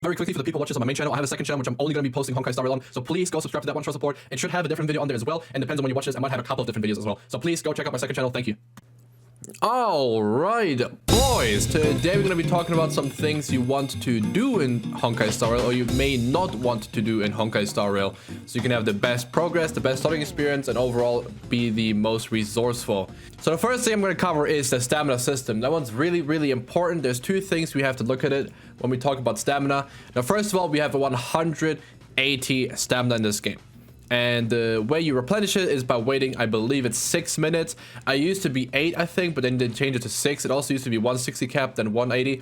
Very quickly, for the people watching this on my main channel, I have a second channel which I'm only going to be posting Honkai Star Rail on, so please go subscribe to that one, show support. It should have a different video on there as well, and depends on when you watch this, I might have a couple of different videos as well. So please go check out my second channel, thank you. Alright, boys, today we're going to be talking about some things you want to do in Honkai Star Rail, or you may not want to do in Honkai Star Rail, so you can have the best progress, the best starting experience, and overall be the most resourceful. So the first thing I'm going to cover is the stamina system. That one's really important. There's two things we have to look at it when we talk about stamina. Now, first of all, we have a 180 stamina in this game. And the way you replenish it is by waiting, I believe it's 6 minutes. I used to be 8, I think, but then they changed it to 6. It also used to be 160 cap, then 180.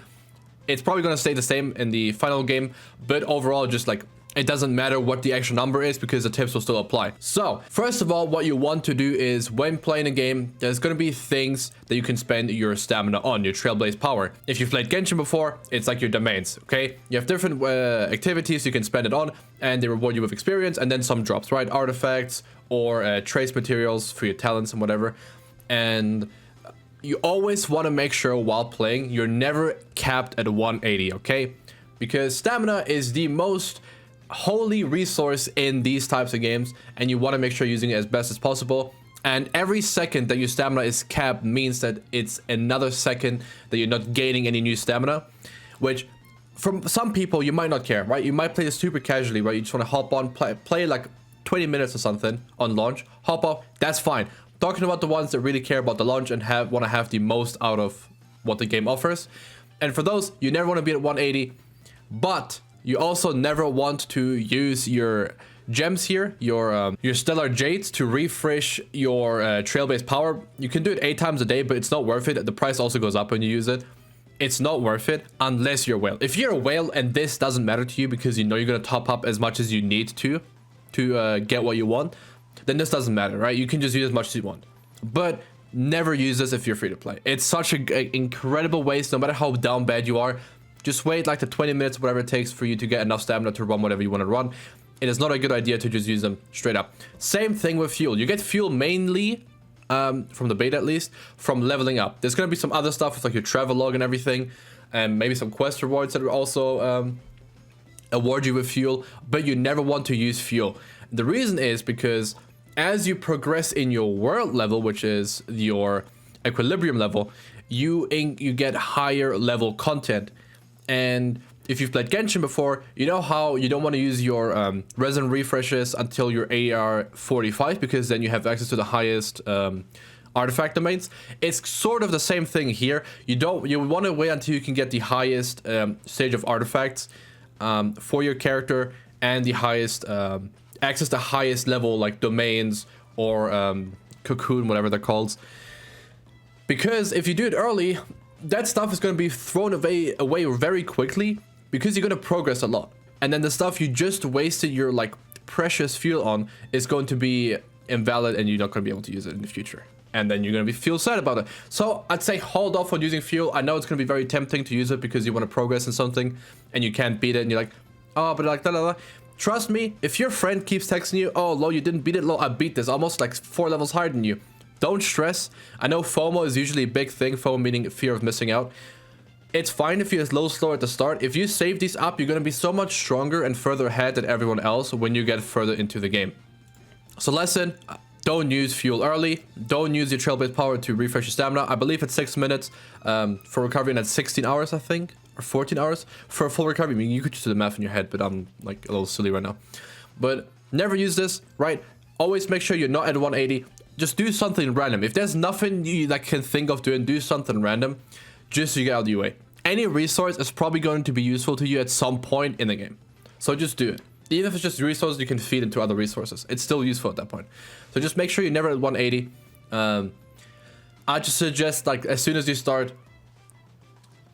It's probably going to stay the same in the final game, but overall, just like, it doesn't matter what the actual number is because the tips will still apply. So, first of all, what you want to do is when playing a game, there's going to be things that you can spend your stamina on, your Trailblaze power. If you've played Genshin before, it's like your domains, okay? You have different activities you can spend it on, and they reward you with experience, and then some drops, right? Artifacts or trace materials for your talents and whatever. And you always want to make sure while playing, you're never capped at 180, okay? Because stamina is the most holy resource in these types of games, and you want to make sure you're using it as best as possible. And every second that your stamina is capped means that it's another second that you're not gaining any new stamina, which from some people you might not care, right? You might play this super casually, right? You just want to hop on, play like 20 minutes or something on launch, hop off, that's fine. Talking about the ones that really care about the launch and want to have the most out of what the game offers. And for those, you never want to be at 180, but you also never want to use your gems here, your stellar jades, to refresh your Trailblaze power. You can do it 8 times a day, but it's not worth it. The price also goes up when you use it. It's not worth it unless you're a whale. If you're a whale and this doesn't matter to you because you know you're going to top up as much as you need to get what you want, then this doesn't matter, right? You can just use as much as you want. But never use this if you're free to play. It's such an incredible waste, no matter how down bad you are. Just wait like the 20 minutes, whatever it takes for you to get enough stamina to run whatever you want to run. It is not a good idea to just use them straight up. Same thing with fuel. You get fuel mainly, from the beta at least, from leveling up. There's going to be some other stuff with like your travel log and everything, and maybe some quest rewards that will also award you with fuel, but you never want to use fuel. The reason is because as you progress in your world level, which is your equilibrium level, you get higher level content. And if you've played Genshin before, you know how you don't want to use your resin refreshes until your AR 45, because then you have access to the highest artifact domains. It's sort of the same thing here. You want to wait until you can get the highest stage of artifacts for your character, and the highest access to highest level like domains or cocoon, whatever they're called. Because if you do it early, that stuff is going to be thrown away very quickly, because you're going to progress a lot. And then the stuff you just wasted your like precious fuel on is going to be invalid, and you're not going to be able to use it in the future. And then you're going to feel sad about it. So I'd say hold off on using fuel. I know it's going to be very tempting to use it because you want to progress in something and you can't beat it, and you're like, oh, but like, da, da, da. Trust me, if your friend keeps texting you, oh, Lo, you didn't beat it, Lo, I beat this, almost like 4 levels higher than you. Don't stress. I know FOMO is usually a big thing. FOMO meaning fear of missing out. It's fine if you're a little slower at the start. If you save these up, you're going to be so much stronger and further ahead than everyone else when you get further into the game. So lesson, don't use fuel early. Don't use your Trailblaze power to refresh your stamina. I believe it's 6 minutes for recovery, and that's 16 hours, I think, or 14 hours for a full recovery. I mean, you could just do the math in your head, but I'm like a little silly right now. But never use this, right? Always make sure you're not at 180. Just do something random. If there's nothing you like can think of doing, do something random just so you get out of the way. Any resource is probably going to be useful to you at some point in the game. So just do it. Even if it's just resources you can feed into other resources, it's still useful at that point. So just make sure you're never at 180. I just suggest, like, as soon as you start,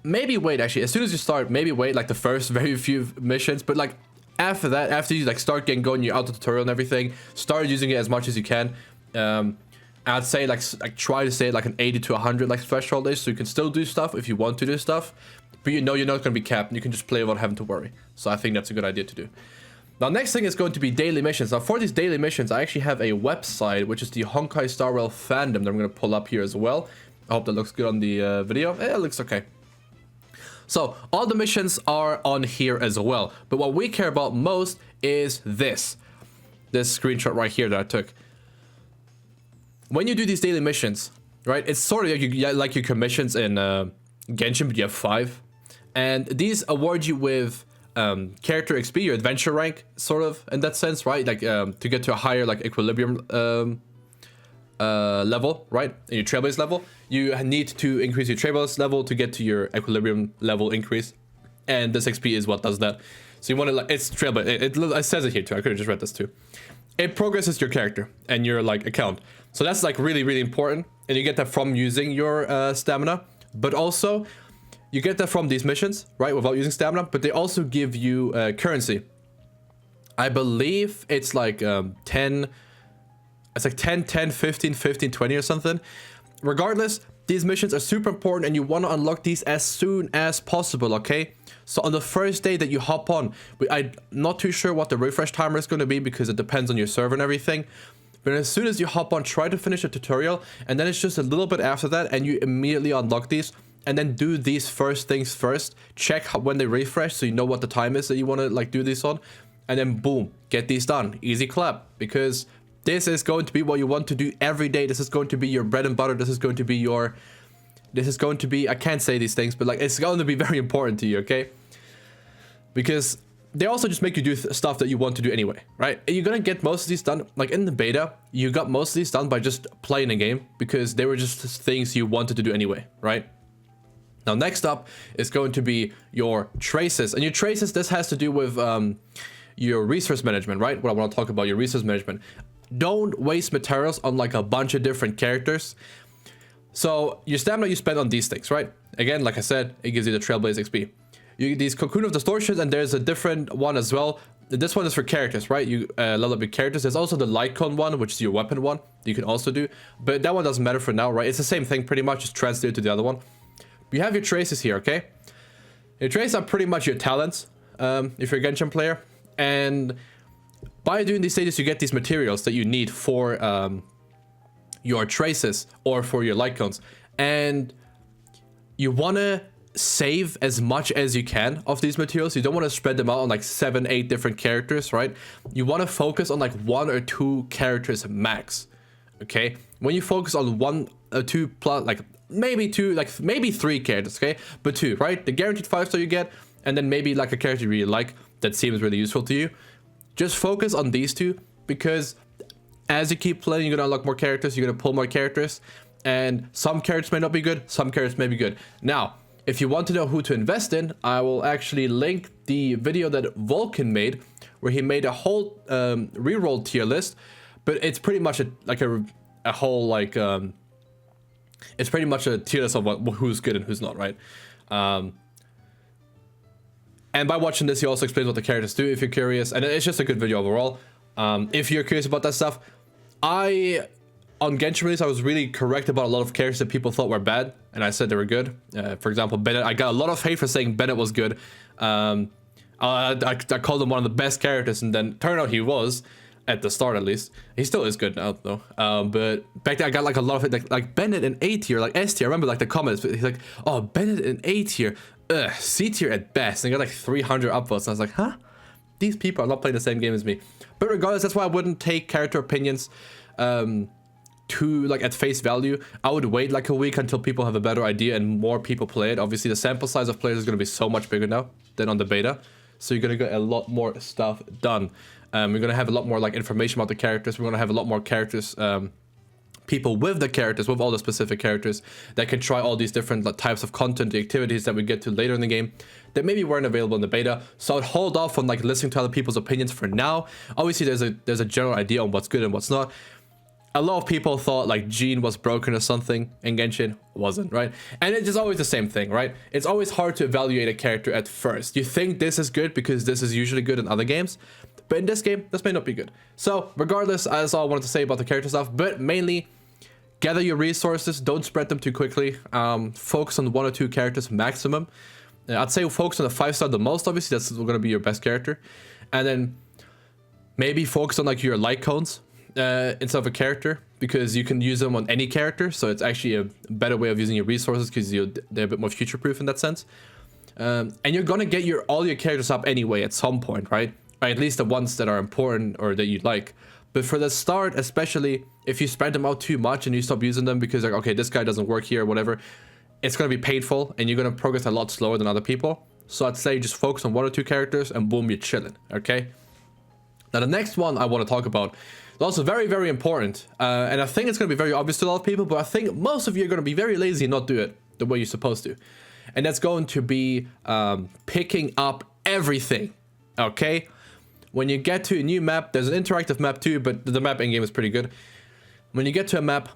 maybe wait, actually. As soon as you start, maybe wait like the first very few missions. But like after that, after you like start getting going, you're out the tutorial and everything, start using it as much as you can. I'd say like try to stay at like an 80 to 100 like threshold is, so you can still do stuff if you want to do stuff, but you know you're not going to be capped, and you can just play without having to worry. So I think that's a good idea to do. Now next thing is going to be daily missions. Now for these daily missions, I actually have a website, which is the Honkai Star Rail fandom, that I'm going to pull up here as well. I hope that looks good on the video. It looks okay. So all the missions are on here as well. But what we care about most is this screenshot right here that I took. When you do these daily missions, right, it's sort of like your commissions in Genshin, but you have 5. And these award you with character XP, your adventure rank, sort of, in that sense, right? Like to get to a higher like equilibrium level, right? In your Trailblaze level, you need to increase your Trailblaze level to get to your equilibrium level increase. And this XP is what does that. So you want to, like, it's Trailblaze. It says it here too. I could have just read this too. It progresses your character and your like account. So that's like really, really important. And you get that from using your stamina, but also you get that from these missions, right? Without using stamina, but they also give you currency. I believe it's like 10, it's like 10, 10, 15, 15, 20 or something. Regardless, these missions are super important and you want to unlock these as soon as possible, okay? So on the first day that you hop on, I'm not too sure what the refresh timer is going to be because it depends on your server and everything. But as soon as you hop on, try to finish the tutorial, and then it's just a little bit after that and you immediately unlock these. And then do these first things first. Check when they refresh so you know what the time is that you want to like do this on. And then boom, get these done. Easy clap. Because this is going to be what you want to do every day. This is going to be your bread and butter. This is going to be your... I can't say these things, but like it's going to be very important to you, okay? Because they also just make you do stuff that you want to do anyway, right? And you're going to get most of these done. Like in the beta, you got most of these done by just playing a game. Because they were just things you wanted to do anyway, right? Now, next up is going to be your traces. And your traces, this has to do with your resource management, right? What I want to talk about, your resource management. Don't waste materials on like a bunch of different characters. So your stamina you spend on these things, right? Again, like I said, it gives you the Trailblaze XP. You get these Cocoon of Distortions, and there's a different one as well. This one is for characters, right? You level up your characters. There's also the Light Cone one, which is your weapon one. You can also do. But that one doesn't matter for now, right? It's the same thing pretty much, just translate to the other one. You have your traces here, okay? Your traces are pretty much your talents, if you're a Genshin player. And by doing these stages, you get these materials that you need for your traces or for your light cones. And you want to save as much as you can of these materials. You don't want to spread them out on like 7, 8 different characters, right? You want to focus on like 1 or 2 characters max, okay? When you focus on 1 or 2 plus, like maybe 2, like maybe 3 characters, okay? But 2, right? The guaranteed 5-star you get, and then maybe like a character you really like that seems really useful to you. Just focus on these 2, because as you keep playing, you're gonna unlock more characters, you're gonna pull more characters, and some characters may not be good, some characters may be good. Now, if you want to know who to invest in, I will actually link the video that Vulcan made, where he made a whole reroll tier list, but it's pretty much a whole like it's pretty much a tier list of who's good and who's not, right? And by watching this, he also explains what the characters do if you're curious, and it's just a good video overall. If you're curious about that stuff, on Genshin release, I was really correct about a lot of characters that people thought were bad, and I said they were good. For example, Bennett, I got a lot of hate for saying Bennett was good. I called him one of the best characters, and then turned out he was, at the start at least. He still is good now, though. But back then, I got like a lot of it, like Bennett in A tier, like S tier. I remember like the comments, he's like, oh, Bennett in A tier, C tier at best. And he got like 300 upvotes, and I was like, huh? These people are not playing the same game as me. But regardless, that's why I wouldn't take character opinions to like at face value. I would wait like a week until people have a better idea and more people play it. Obviously, the sample size of players is going to be so much bigger now than on the beta, so you're going to get a lot more stuff done. We're going to have a lot more like information about the characters. We're going to have a lot more characters, people with the characters, with all the specific characters that can try all these different like, types of content, the activities that we get to later in the game that maybe weren't available in the beta. So I'd hold off on like listening to other people's opinions for now. Obviously, there's a general idea on what's good and what's not. A lot of people thought like Jean was broken or something, and Genshin wasn't, right? And it's just always the same thing, right? It's always hard to evaluate a character at first. You think this is good because this is usually good in other games, but in this game, this may not be good. So regardless, that's all I wanted to say about the character stuff, but mainly gather your resources, don't spread them too quickly. Focus on 1 or 2 characters maximum. I'd say focus on the 5-star the most, obviously, that's going to be your best character. And then maybe focus on like your light cones instead of a character, because you can use them on any character, so it's actually a better way of using your resources because they're a bit more future-proof in that sense. And you're gonna get all your characters up anyway at some point, right? Or at least the ones that are important or that you like. But for the start, especially if you spread them out too much and you stop using them because like, okay, this guy doesn't work here or whatever, it's gonna be painful and you're gonna progress a lot slower than other people. So I'd say just focus on 1 or 2 characters and boom, you're chilling, okay? Now the next one I want to talk about is also very, very important. And I think it's gonna be very obvious to a lot of people, but I think most of you are gonna be very lazy and not do it the way you're supposed to. And that's going to be picking up everything, okay? When you get to a new map, there's an interactive map too, but the map in-game is pretty good. When you get to a map,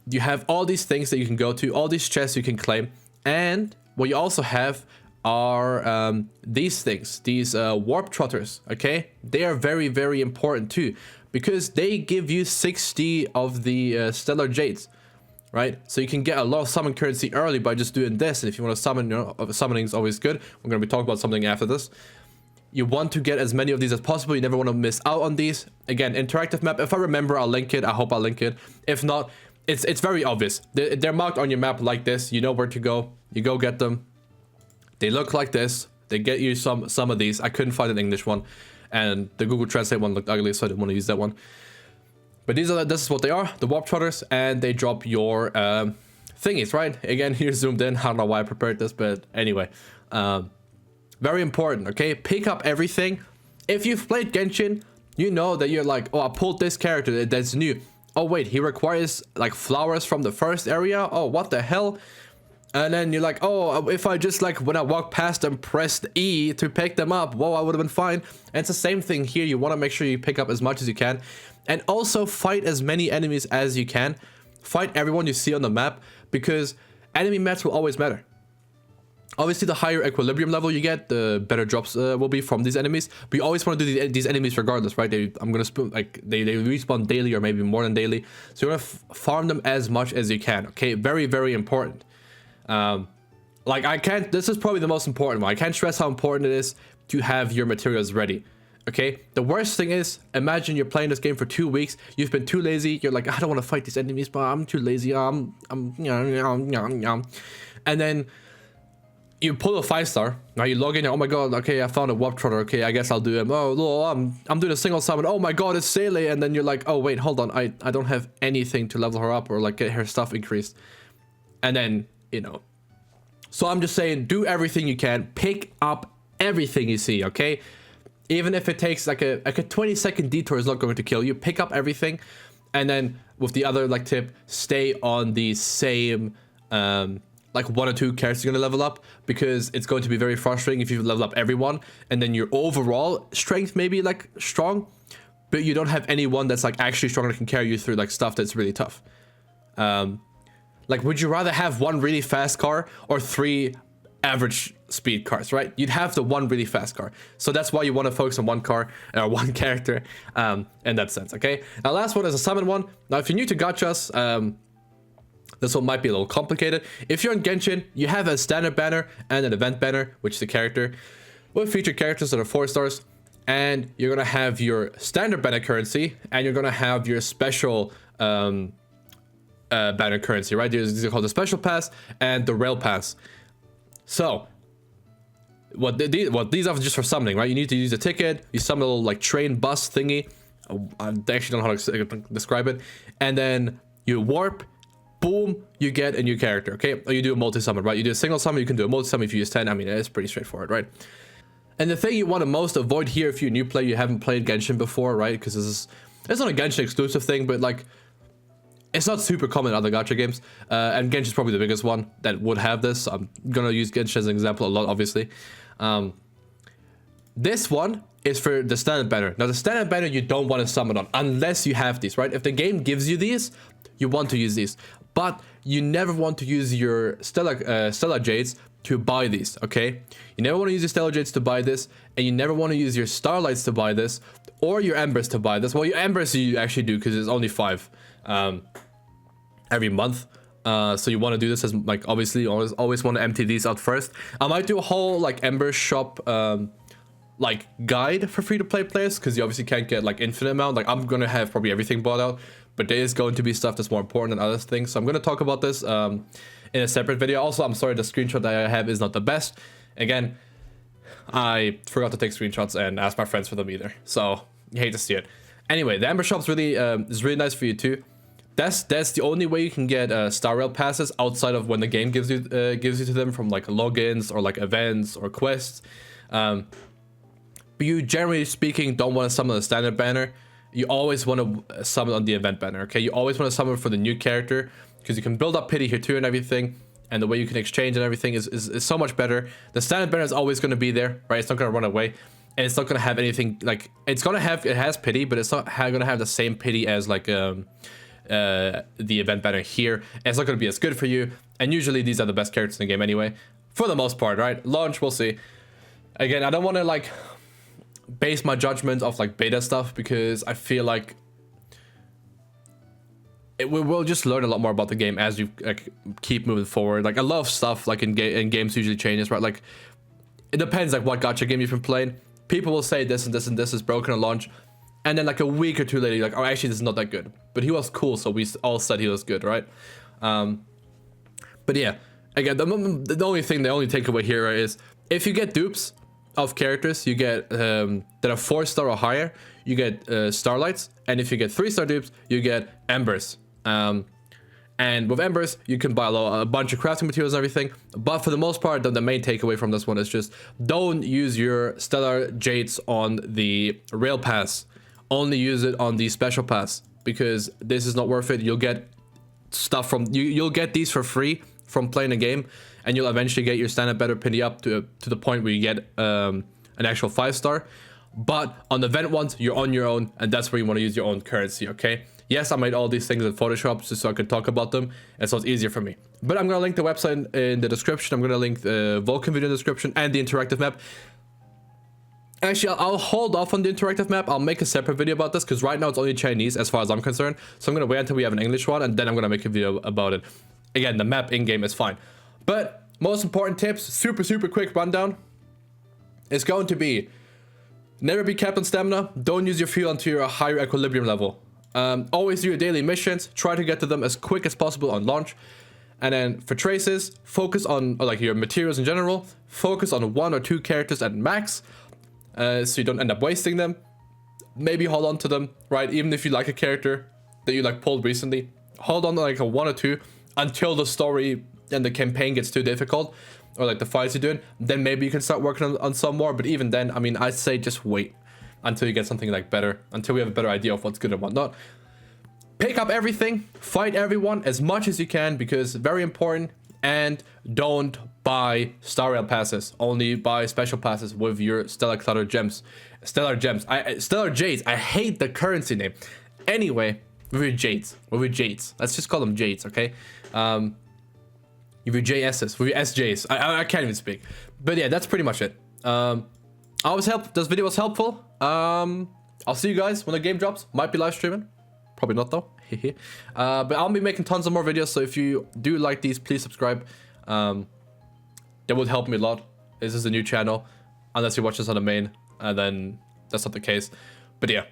you have all these things that you can go to, all these chests you can claim, and what you also have are these things, these warp trotters, okay? They are very, very important too, because they give you 60 of the stellar jades, right? So you can get a lot of summon currency early by just doing this, and if you want to summon, you know, summoning is always good. We're going to be talking about something after this. You want to get as many of these as possible. You never want to miss out on these. Again, interactive map. If I remember, I'll link it. I hope I'll link it. If not, it's very obvious. They're marked on your map like this. You know where to go. You go get them. They look like this. They get you some of these. I couldn't find an English one, and the Google Translate one looked ugly, so I didn't want to use that one. But this is what they are, the warp trotters, and they drop your thingies, right? Again, here zoomed in. I don't know why I prepared this, but anyway. Very important, okay? Pick up everything. If you've played Genshin, you know that you're like, oh, I pulled this character that's new. Oh, wait, he requires like flowers from the first area. Oh, what the hell? And then you're like, oh, if I just like when I walk past them, pressed E to pick them up, whoa, I would have been fine. And it's the same thing here. You want to make sure you pick up as much as you can. And also fight as many enemies as you can. Fight everyone you see on the map, because enemy maps will always matter. Obviously, the higher equilibrium level you get, the better drops will be from these enemies. But you always want to do these enemies regardless, right? They respawn daily or maybe more than daily. So you want to farm them as much as you can, okay? Very, very important. This is probably the most important one. I can't stress how important it is to have your materials ready, okay? The worst thing is, imagine you're playing this game for 2 weeks. You've been too lazy. You're like, I don't want to fight these enemies, but I'm too lazy. And then you pull a 5-star, now you log in, oh my god, okay, I found a warp trotter, okay, I guess I'll do him. Oh, I'm doing a single summon, oh my god, it's Sele, and then you're like, oh wait, hold on, I don't have anything to level her up or like get her stuff increased. And then, you know. So I'm just saying, do everything you can, pick up everything you see, okay? Even if it takes like a 20-second detour is not going to kill you, pick up everything. And then with the other like tip, stay on the same like 1 or 2 characters you're gonna level up, because it's going to be very frustrating if you level up everyone and then your overall strength may be like strong, but you don't have anyone that's like actually strong that can carry you through like stuff that's really tough. Like, would you rather have 1 really fast car or 3 average speed cars, right? You'd have the 1 really fast car. So that's why you want to focus on 1 car or 1 character in that sense, okay? Now, last one is a summon one. Now, if you're new to gachas, this one might be a little complicated. If you're in Genshin, you have a standard banner and an event banner, which is a character with featured characters that are 4 stars. And you're going to have your standard banner currency, and you're going to have your special banner currency, right? These are called the special pass and the rail pass. So what these are just for summoning, right? You need to use a ticket, you summon a little like train bus thingy. I actually don't know how to describe it. And then you warp, boom, you get a new character, okay? Or you do a multi-summon, right? You do a single summon, you can do a multi-summon if you use 10. I mean, it's pretty straightforward, right? And the thing you want to most avoid here, if you're a new player, you haven't played Genshin before, right? Because it's not a Genshin exclusive thing, but like, it's not super common in other gacha games. And Genshin is probably the biggest one that would have this. I'm gonna use Genshin as an example a lot, obviously. This one is for the standard banner. Now, the standard banner you don't want to summon on unless you have these, right? If the game gives you these, you want to use these. But you never want to use your Stellar Jades to buy these, okay? You never want to use your Stellar Jades to buy this, and you never want to use your Starlights to buy this, or your Embers to buy this. Well, your Embers you actually do, because it's only 5 every month. So you want to do this as, like, obviously, you always want to empty these out first. I might do a whole, like, Ember shop, like, guide for free-to-play players, because you obviously can't get, like, infinite amount. Like, I'm gonna have probably everything bought out, but there is going to be stuff that's more important than other things. So I'm going to talk about this in a separate video. Also, I'm sorry, the screenshot that I have is not the best. Again, I forgot to take screenshots and ask my friends for them either, so you hate to see it. Anyway, the Ember Shop's really is really nice for you too. That's the only way you can get Star Rail passes outside of when the game gives you to them from like logins or like events or quests. But you, generally speaking, don't want to summon the standard banner. You always want to summon on the event banner. Okay, you always want to summon for the new character because you can build up pity here too and everything. And the way you can exchange and everything is so much better. The standard banner is always going to be there, right? It's not going to run away. And it's not going to have anything like, it has pity, but it's not going to have the same pity as like the event banner here. And it's not going to be as good for you. And usually these are the best characters in the game anyway, for the most part, right? Launch, we'll see. Again, I don't want to like base my judgment off like beta stuff because I feel like we will just learn a lot more about the game as you like keep moving forward. Like a lot of stuff like in games usually changes, right? Like it depends like what gacha game you've been playing. People will say this and this and this is broken at launch, and then like a week or two later you're like, oh, actually this is not that good, but he was cool, so we all said he was good, right? But yeah, again, the only takeaway here is if you get dupes of characters, you get that are 4-star or higher, you get starlights, and if you get 3-star dupes, you get embers. And with embers, you can buy a bunch of crafting materials and everything. But for the most part, the main takeaway from this one is just don't use your stellar jades on the rail pass. Only use it on the special pass because this is not worth it. You'll get stuff from you'll get these for free from playing a game, and you'll eventually get your standard better pity up to the point where you get an actual 5-star. But on the event ones, you're on your own, and that's where you want to use your own currency, okay? Yes, I made all these things in Photoshop just so I could talk about them, and so it's easier for me. But I'm going to link the website in the description. I'm going to link the Vulcan video in the description and the interactive map. Actually, I'll hold off on the interactive map. I'll make a separate video about this, because right now it's only Chinese as far as I'm concerned. So I'm going to wait until we have an English one, and then I'm going to make a video about it. Again, the map in-game is fine. But most important tips, super quick rundown, is going to be never be capped on stamina. Don't use your fuel until you're a higher equilibrium level. Always do your daily missions. Try to get to them as quick as possible on launch. And then for traces, focus on like your materials in general. Focus on 1 or 2 characters at max, so you don't end up wasting them. Maybe hold on to them, right? Even if you like a character that you like pulled recently, hold on to like a 1 or 2 until the story and the campaign gets too difficult, or like the fights you're doing. Then maybe you can start working on some more. But even then, I mean, I'd say just wait until you get something like better, until we have a better idea of what's good and whatnot. Pick up everything, fight everyone as much as you can, because very important. And don't buy Star Rail passes. Only buy special passes with your Stellar Clutter gems. Stellar Jades. I hate the currency name. Anyway, with your Jades. Let's just call them Jades, okay? With your JSs, with your SJs. I can't even speak. But yeah, that's pretty much it. I hope this video was helpful. I'll see you guys when the game drops. Might be live streaming. Probably not though. But I'll be making tons of more videos. So if you do like these, please subscribe. That would help me a lot. This is a new channel. Unless you watch this on the main. And then that's not the case. But yeah.